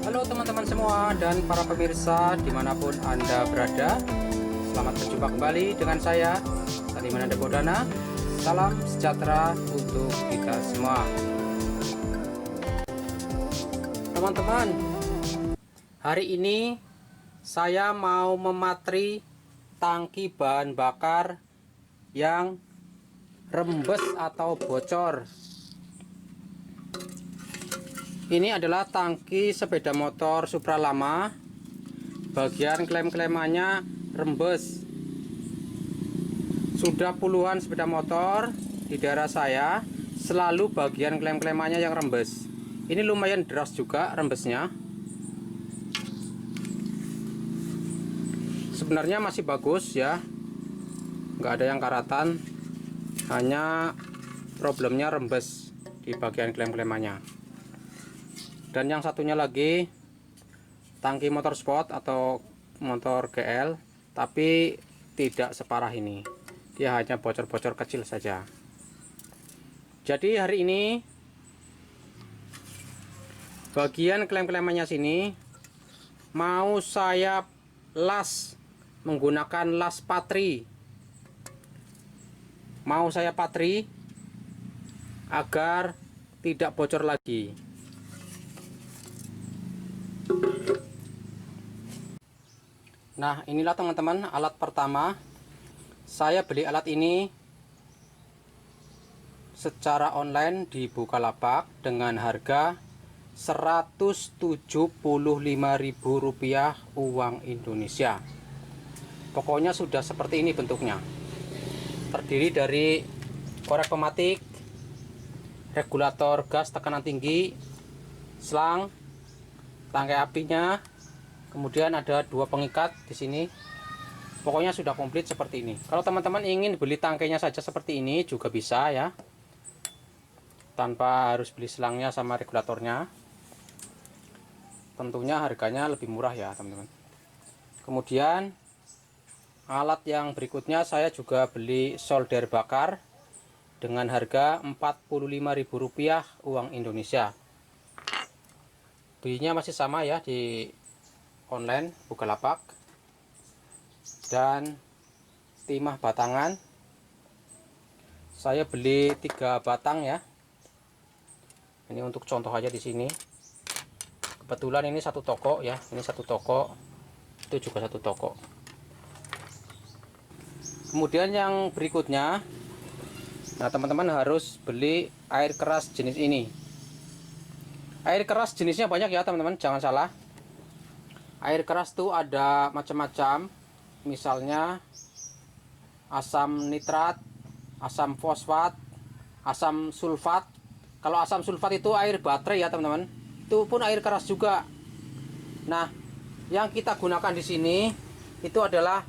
Halo teman-teman semua dan para pemirsa dimanapun Anda berada. Selamat berjumpa kembali dengan saya Saliman Bodana. Salam sejahtera untuk kita semua. Teman-teman, hari ini saya mau mematri tangki bahan bakar yang rembes atau bocor. Ini adalah tangki sepeda motor Supra lama. Bagian klem-klemannya rembes. Sudah puluhan sepeda motor di daerah saya selalu bagian klem-klemannya yang rembes. Ini lumayan deras juga rembesnya. Sebenarnya masih bagus ya, nggak ada yang karatan, hanya problemnya rembes di bagian klem-klemannya. Dan yang satunya lagi tangki motor sport atau motor GL, tapi tidak separah ini, dia hanya bocor-bocor kecil saja. Jadi hari ini bagian klem-klemannya sini mau saya las menggunakan las patri. Mau saya patri agar tidak bocor lagi. Nah, inilah teman-teman alat pertama. Saya beli alat ini secara online di Bukalapak dengan harga Rp175.000 uang Indonesia. Pokoknya sudah seperti ini bentuknya. Terdiri dari korek pematik, regulator gas tekanan tinggi, selang, tangkai apinya, kemudian ada dua pengikat di sini. Pokoknya sudah komplit seperti ini. Kalau teman-teman ingin beli tangkainya saja seperti ini juga bisa ya, tanpa harus beli selangnya sama regulatornya. Tentunya harganya lebih murah ya teman-teman. Kemudian alat yang berikutnya saya juga beli solder bakar dengan harga Rp45.000 uang Indonesia. Belinya masih sama ya di online Bukalapak. Dan timah batangan saya beli 3 batang ya. Ini untuk contoh aja di sini. Kebetulan ini satu toko ya, ini satu toko, itu juga satu toko. Kemudian yang berikutnya, nah teman-teman harus beli air keras jenis ini. Air keras jenisnya banyak ya teman-teman, jangan salah. Air keras tuh ada macam-macam. Misalnya asam nitrat, asam fosfat, asam sulfat. Kalau asam sulfat itu air baterai ya teman-teman. Itu pun air keras juga. Nah, yang kita gunakan di sini itu adalah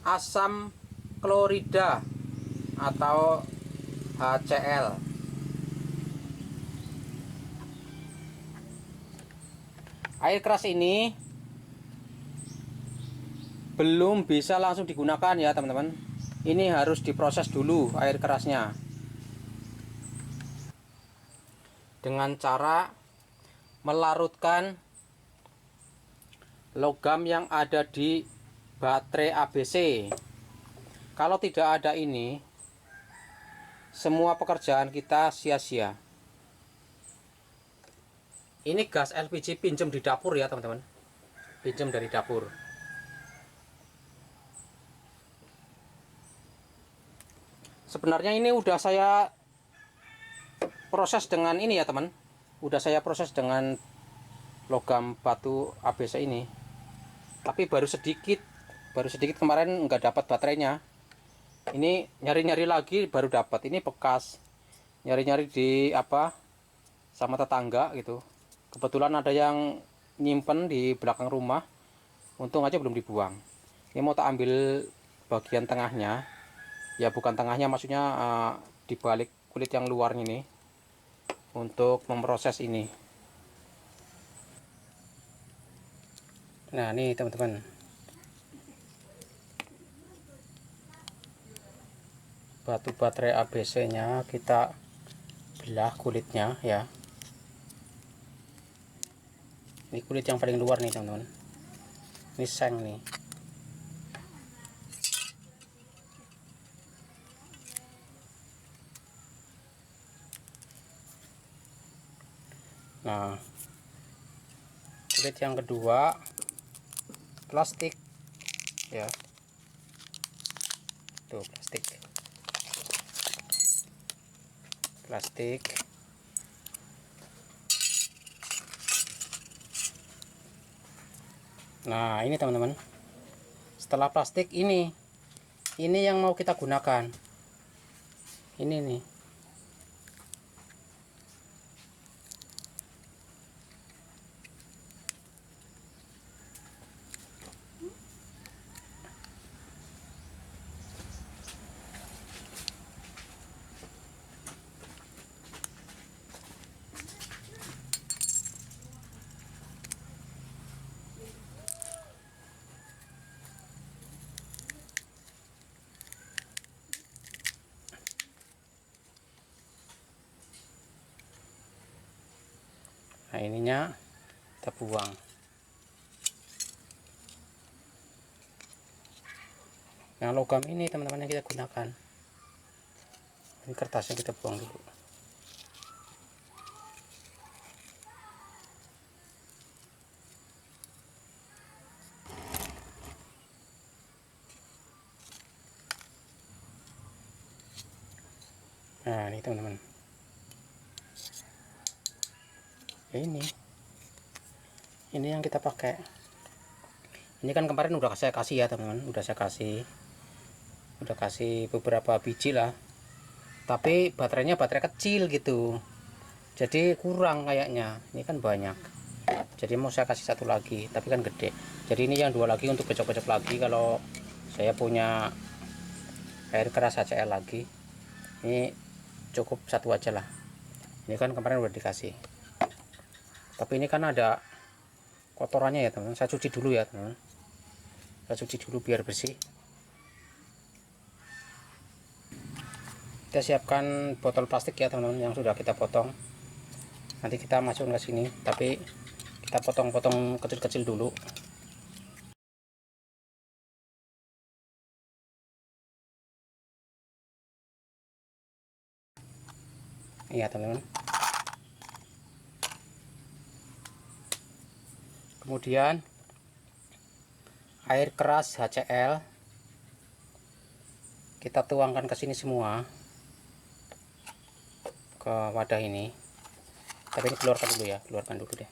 asam klorida atau HCl. Air keras ini belum bisa langsung digunakan ya teman-teman. Ini harus diproses dulu air kerasnya dengan cara melarutkan logam yang ada di baterai ABC. Kalau tidak ada ini, semua pekerjaan kita sia-sia. Ini gas LPG pinjam di dapur ya teman-teman, pinjam dari dapur. Sebenarnya ini udah saya proses dengan ini ya teman, udah saya proses dengan logam batu ABC ini, tapi baru sedikit kemarin nggak dapat baterainya. Ini nyari-nyari lagi baru dapat. Ini bekas nyari-nyari di apa sama tetangga gitu, kebetulan ada yang nyimpen di belakang rumah, untung aja belum dibuang. Ini mau tak ambil bagian tengahnya ya, bukan tengahnya, maksudnya di balik kulit yang luarnya ini, untuk memproses ini. Nah ini teman-teman, batu baterai ABC nya kita belah kulitnya ya. Ini kulit yang paling luar nih teman-teman, ini seng nih. Nah, kulit yang kedua plastik ya, tuh plastik. Nah ini teman-teman, setelah plastik ini yang mau kita gunakan ini nih. Nah ininya kita buang. Yang logam ini teman-teman yang kita gunakan, ini kertasnya kita buang dulu. Nah ini teman-teman, ini yang kita pakai. Ini kan kemarin udah saya kasih ya teman-teman, udah kasih beberapa biji lah, tapi baterainya baterai kecil gitu, jadi kurang kayaknya. Ini kan banyak, jadi mau saya kasih satu lagi, tapi kan gede. Jadi ini yang dua lagi untuk kocok-kocok lagi kalau saya punya air keras HCl lagi. Ini cukup satu aja lah. Ini kan kemarin udah dikasih, tapi ini kan ada kotorannya ya teman-teman. Saya cuci dulu ya teman-teman, saya cuci dulu biar bersih. Kita siapkan botol plastik ya teman-teman yang sudah kita potong. Nanti kita masukkan ke sini, tapi kita potong-potong kecil-kecil dulu. Iya teman-teman. Kemudian air keras HCl kita tuangkan ke sini semua, ke wadah ini. Tapi ini keluarkan dulu ya, keluarkan dulu deh.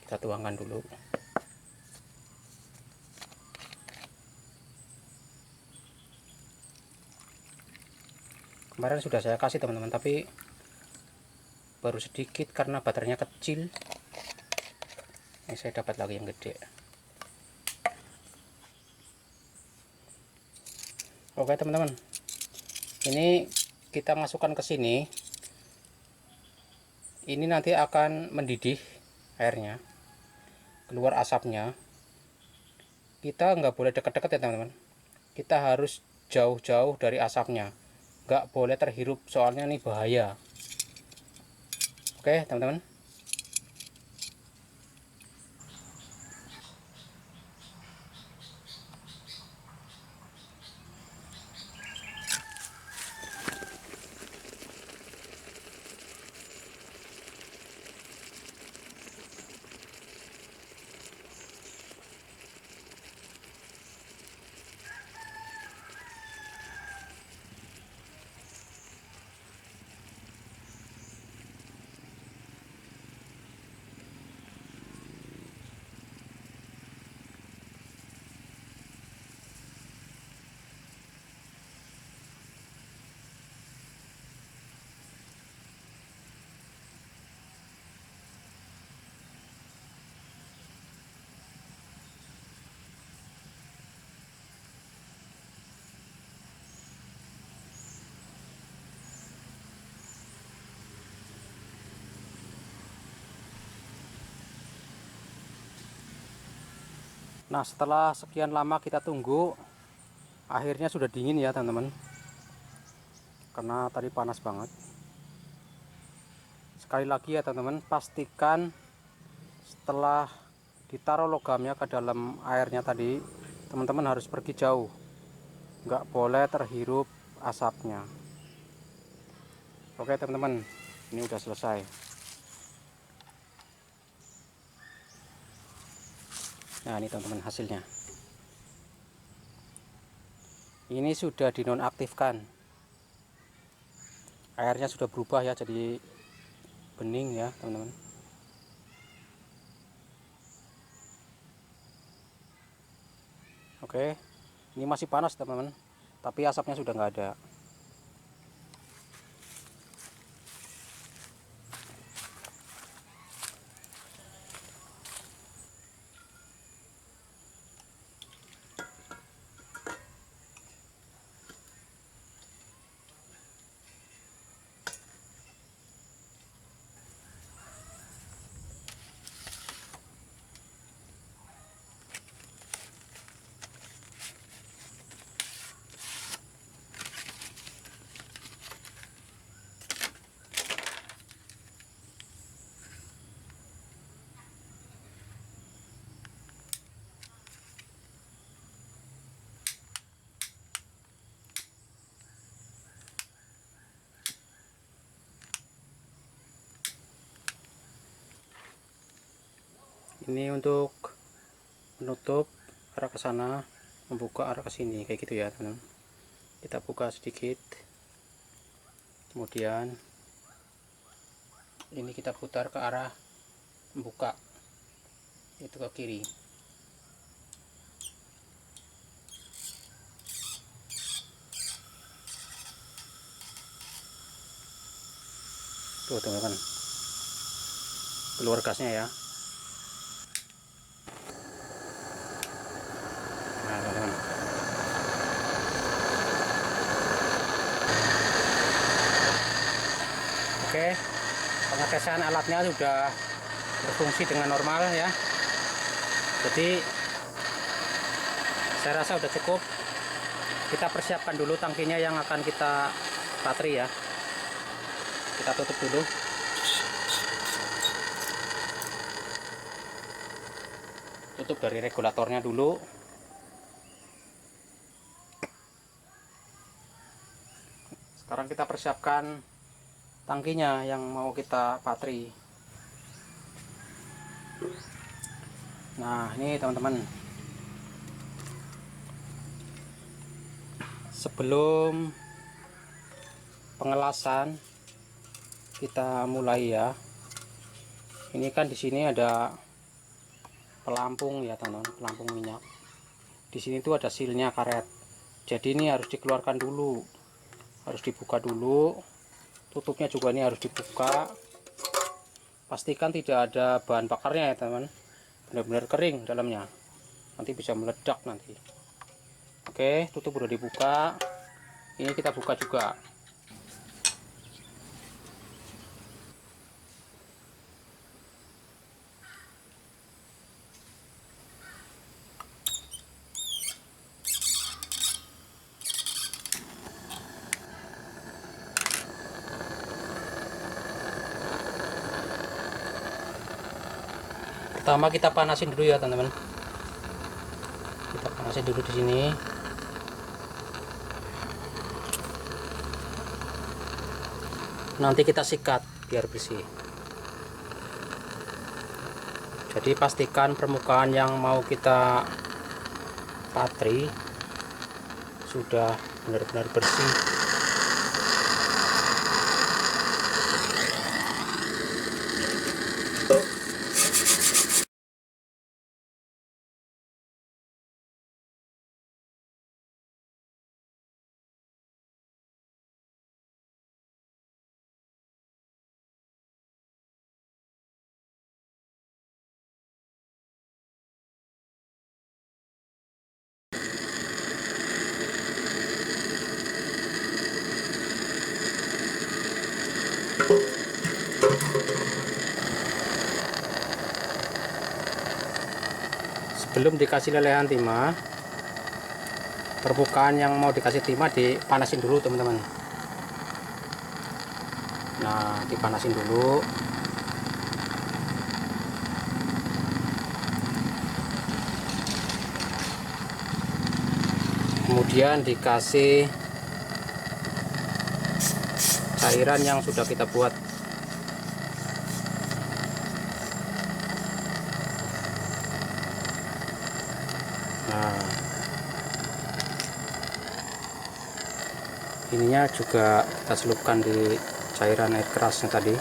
Kita tuangkan dulu. Kemarin sudah saya kasih teman-teman, tapi baru sedikit karena baterainya kecil. Ini saya dapat lagi yang gede. Oke teman-teman, ini kita masukkan ke sini. Ini nanti akan mendidih airnya, keluar asapnya. Kita nggak boleh dekat-dekat ya teman-teman, kita harus jauh-jauh dari asapnya, nggak boleh terhirup soalnya ini bahaya. Oke teman-teman. Nah setelah sekian lama kita tunggu, akhirnya sudah dingin ya teman-teman, karena tadi panas banget. Sekali lagi ya teman-teman, pastikan setelah ditaruh logamnya ke dalam airnya tadi, teman-teman harus pergi jauh, nggak boleh terhirup asapnya. Oke teman-teman, ini udah selesai. Nah ini teman-teman hasilnya. Ini sudah dinonaktifkan, airnya sudah berubah ya jadi bening ya teman-teman. Oke, ini masih panas teman-teman, tapi asapnya sudah nggak ada. Ini untuk menutup arah ke sana, membuka arah ke sini kayak gitu ya teman-teman. Kita buka sedikit, kemudian ini kita putar ke arah membuka, itu ke kiri. Tuh teman-teman, keluar gasnya ya. Nah teman-teman, oke, pengetesan alatnya sudah berfungsi dengan normal ya. Jadi saya rasa sudah cukup. Kita persiapkan dulu tangkinya yang akan kita patri ya. Kita tutup dulu. Tutup dari regulatornya dulu. Sekarang kita persiapkan tangkinya yang mau kita patri. Nah ini teman-teman, sebelum pengelasan kita mulai ya. Ini kan di sini ada pelampung ya teman-teman, pelampung minyak. Di sini tuh ada silnya karet. Jadi ini harus dikeluarkan dulu, harus dibuka dulu. Tutupnya juga ini harus dibuka. Pastikan tidak ada bahan bakarnya ya teman-teman, benar-benar kering dalamnya, nanti bisa meledak nanti. Oke, tutup udah dibuka. Ini kita buka juga. Pertama kita panasin dulu ya teman-teman. Kita panasin dulu di sini. Nanti kita sikat biar bersih. Jadi pastikan permukaan yang mau kita patri sudah benar-benar bersih. Sebelum dikasih lelehan timah, permukaan yang mau dikasih timah dipanasin dulu teman-teman. Nah, dipanasin dulu. Kemudian dikasih cairan yang sudah kita buat. Nah, ininya juga kita celupkan di cairan air kerasnya tadi.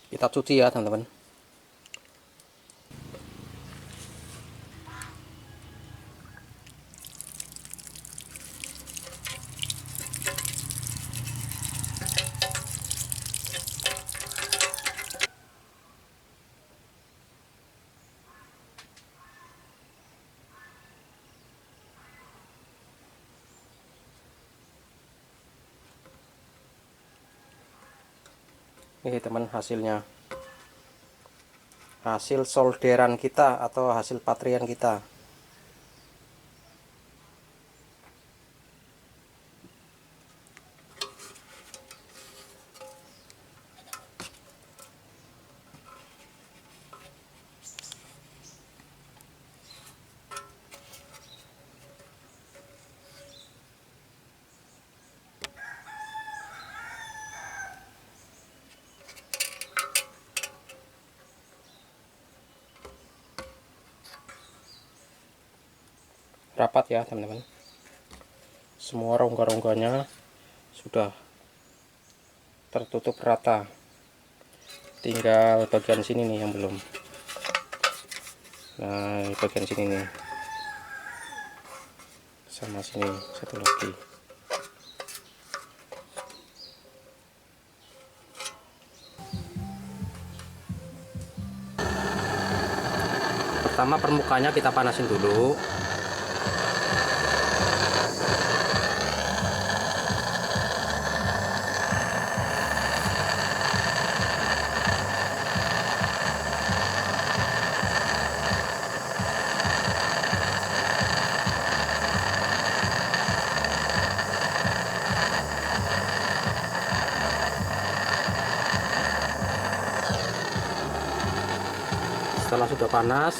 Kita cuci ya teman-teman. Ini teman hasilnya, hasil solderan kita atau hasil patrian kita. Rapat ya teman-teman, semua rongga-rongganya sudah tertutup rata, tinggal bagian sini nih yang belum. Nah, bagian sini nih sama sini satu lagi. Pertama permukaannya kita panasin dulu. Setelah sudah panas,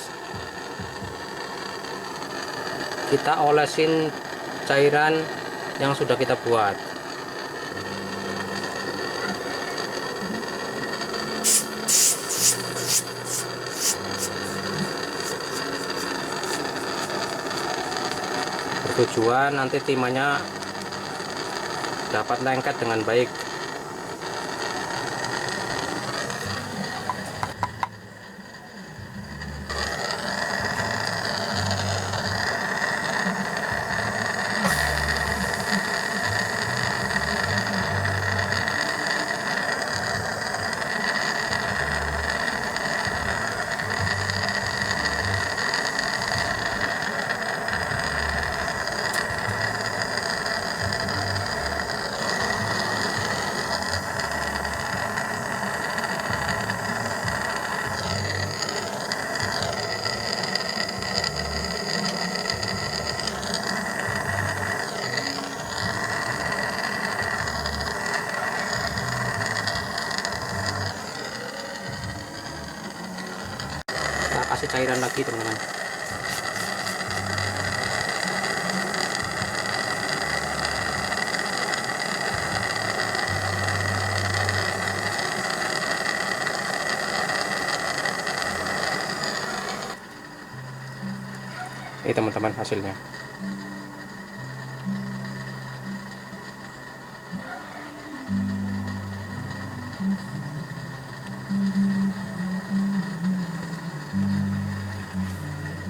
kita olesin cairan yang sudah kita buat. Bertujuan nanti timahnya dapat lengket dengan baik. Kita kasih cairan lagi teman-teman. Ini teman-teman hasilnya.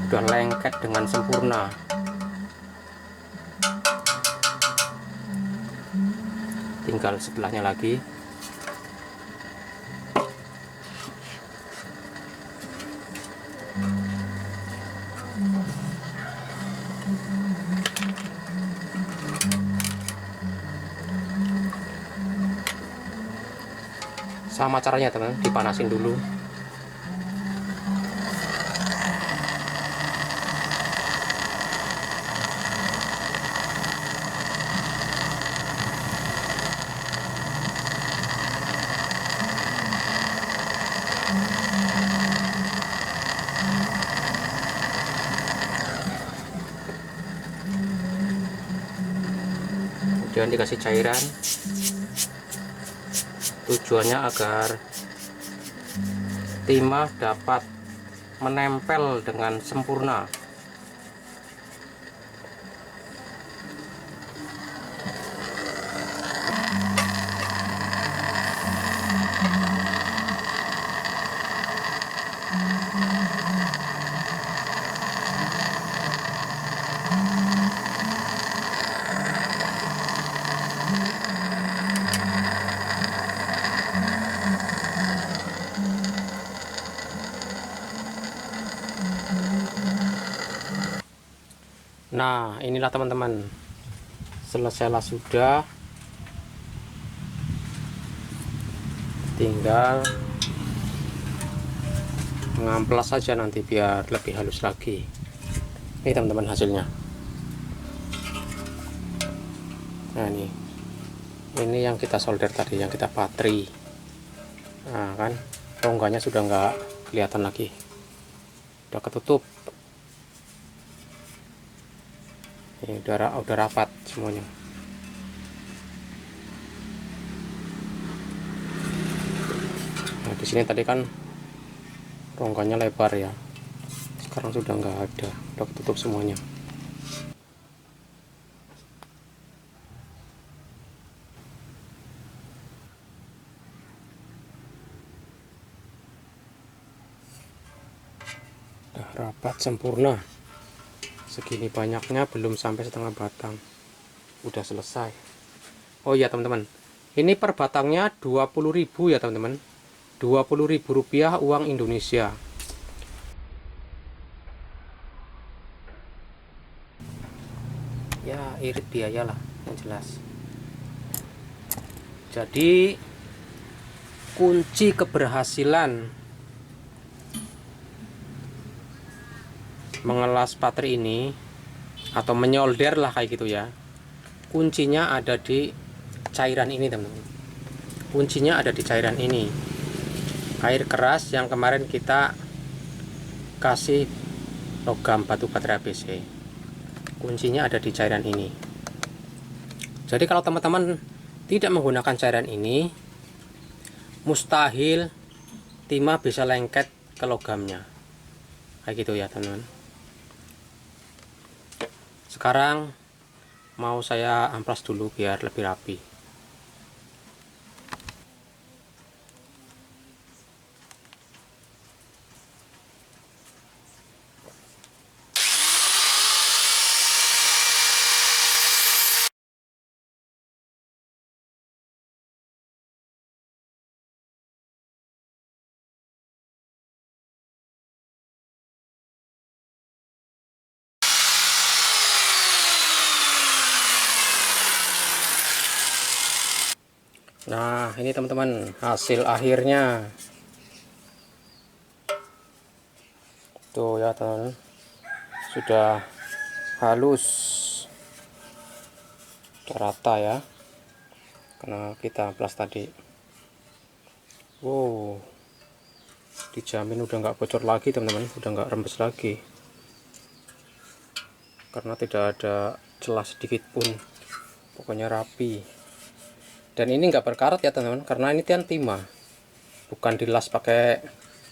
udah lengket dengan sempurna. Tinggal sebelahnya lagi. Sama caranya teman, dipanasin dulu. Kemudian dikasih cairan, tujuannya agar timah dapat menempel dengan sempurna. Nah, inilah teman-teman, selesailah sudah, tinggal mengamplas saja nanti biar lebih halus lagi. Ini teman-teman hasilnya. Nah, ini yang kita solder tadi, yang kita patri. Nah kan, rongganya sudah nggak kelihatan lagi, udah ketutup. Ini udah rapat semuanya. Nah, di sini tadi kan rongganya lebar ya, sekarang sudah nggak ada, udah ketutup semuanya. Udah rapat sempurna. Segini banyaknya, belum sampai setengah batang, udah selesai. Oh iya teman-teman, ini per batangnya 20.000 ya teman-teman, 20.000 rupiah uang Indonesia. Ya irit biaya lah yang jelas. Jadi kunci keberhasilan mengelas patri ini atau menyolder lah kayak gitu ya, kuncinya ada di cairan ini teman-teman. Kuncinya ada di cairan ini, air keras yang kemarin kita kasih logam batu baterai ABC. Kuncinya ada di cairan ini. Jadi kalau teman-teman tidak menggunakan cairan ini, mustahil timah bisa lengket ke logamnya kayak gitu ya teman-teman. Sekarang mau saya amplas dulu biar lebih rapi. Nah ini teman-teman hasil akhirnya tuh ya teman-teman, sudah halus, sudah rata ya, karena kita amplas tadi. Wow, dijamin udah nggak bocor lagi teman-teman, udah nggak rembes lagi, karena tidak ada celah sedikit pun, pokoknya rapi. Dan ini nggak berkarat ya teman-teman, karena ini kan timah, bukan dilas pakai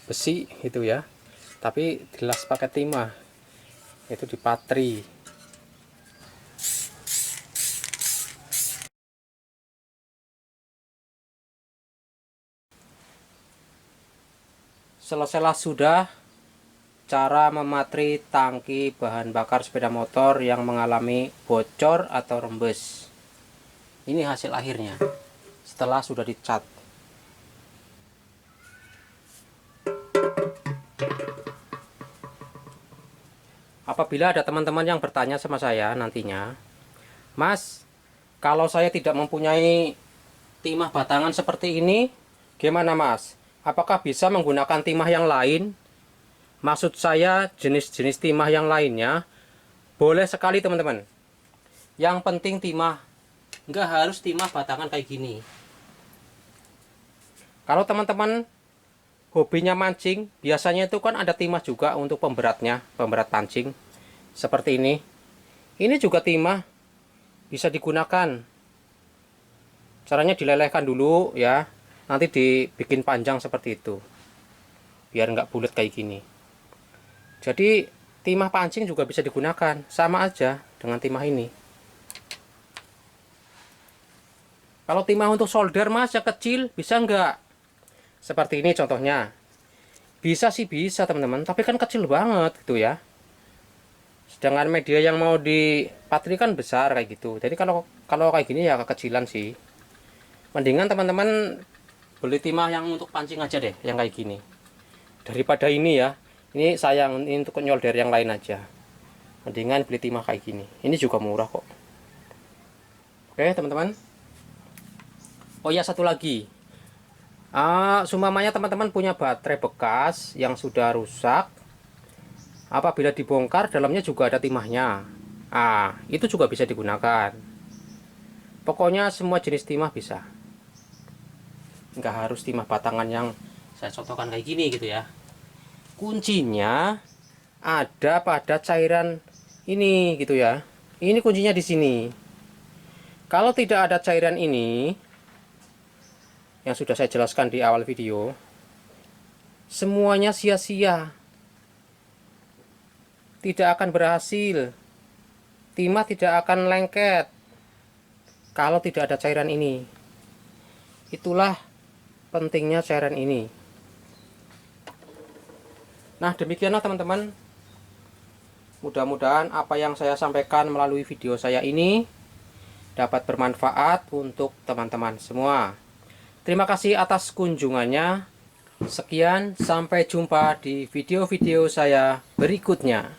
besi itu ya, tapi dilas pakai timah, itu di patri. Selesailah sudah cara mematri tangki bahan bakar sepeda motor yang mengalami bocor atau rembes. Ini hasil akhirnya setelah sudah dicat. Apabila ada teman-teman yang bertanya sama saya nantinya, Mas, kalau saya tidak mempunyai timah batangan seperti ini, gimana Mas? Apakah bisa menggunakan timah yang lain? Maksud saya jenis-jenis timah yang lainnya. Boleh sekali teman-teman. Yang penting timah, nggak harus timah batangan kayak gini. Kalau teman-teman hobinya mancing, biasanya itu kan ada timah juga untuk pemberatnya, pemberat pancing. Seperti ini. Ini juga timah bisa digunakan. Caranya dilelehkan dulu ya. Nanti dibikin panjang seperti itu. Biar nggak bulat kayak gini. Jadi timah pancing juga bisa digunakan. Sama aja dengan timah ini. Kalau timah untuk solder Mas yang kecil bisa nggak? Seperti ini contohnya. Bisa sih bisa teman-teman. Tapi kan kecil banget gitu ya. Sedangkan media yang mau dipatri kan besar kayak gitu. Jadi kalau kayak gini ya kekecilan sih. Mendingan teman-teman beli timah yang untuk pancing aja deh, yang kayak gini. Daripada ini ya. Ini sayang, ini untuk nyolder yang lain aja. Mendingan beli timah kayak gini. Ini juga murah kok. Oke teman-teman. Oh ya, satu lagi. Seumpamanya teman-teman punya baterai bekas yang sudah rusak. Apabila dibongkar, dalamnya juga ada timahnya. Itu juga bisa digunakan. Pokoknya semua jenis timah bisa. Nggak harus timah batangan yang saya contohkan kayak gini gitu ya. Kuncinya ada pada cairan ini gitu ya. Ini kuncinya di sini. Kalau tidak ada cairan ini, yang sudah saya jelaskan di awal video, semuanya sia-sia. Tidak akan berhasil. Timah tidak akan lengket kalau tidak ada cairan ini. Itulah pentingnya cairan ini. Nah, demikianlah teman-teman. Mudah-mudahan apa yang saya sampaikan melalui video saya ini dapat bermanfaat untuk teman-teman semua. Terima kasih atas kunjungannya. Sekian, sampai jumpa di video-video saya berikutnya.